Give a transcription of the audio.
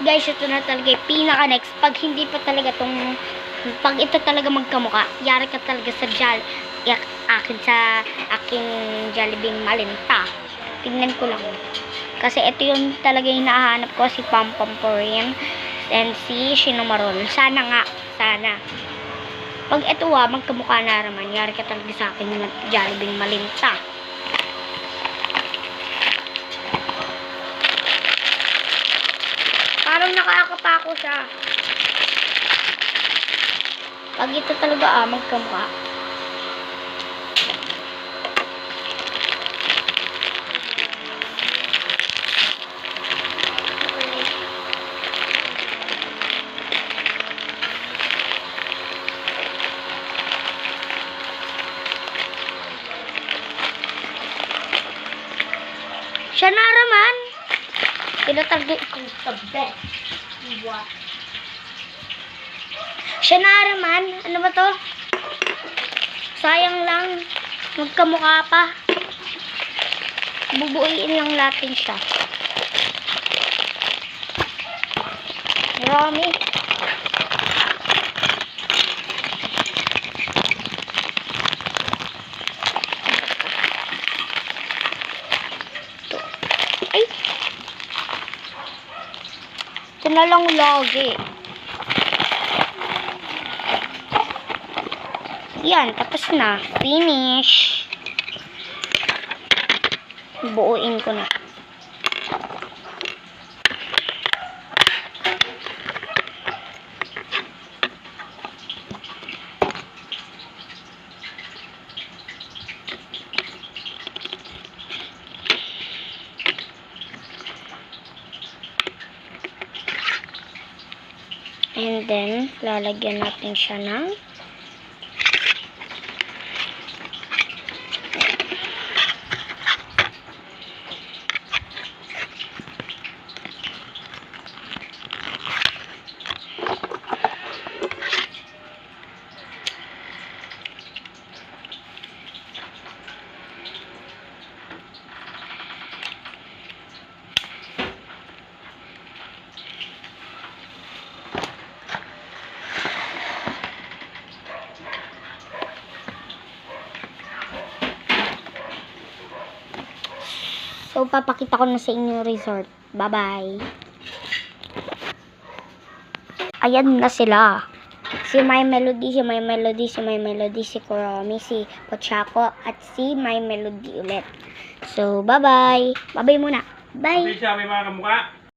guys, ito na talaga yung pinaka-next. Pag hindi pa talaga pag ito talaga magkamuka, yari ka talaga sa aking Jollibee Malinta. Tignan ko lang. Kasi ito yung talaga yung hinahanap ko, si Pam Pam Korean and si Shinomarol. Sana nga, sana. Pag ito magkamukha na naman, yari ka talaga sa akin yung Jollibee Malinta. Parang nakakapako siya. Pag ito talaga magkamukha. Siya na naman. Tinatagay ko sa bed. Siya na naman. Ano ba to? Sayang lang. Magkamukha pa. Bubuuin lang natin siya. Marami. Ay! Ito na lang lagi. Yan, tapos na. Finish. Buuin ko na. And then, lalagyan natin siya ng so, papakita ko na sa inyo resort. Bye-bye. Ayan na sila. Si My Melody, si My Melody, si My Melody, si Kuromi, si Pochako, at si My Melody ulit. So, bye-bye. Bye-bye muna. Bye. May mga kamukha.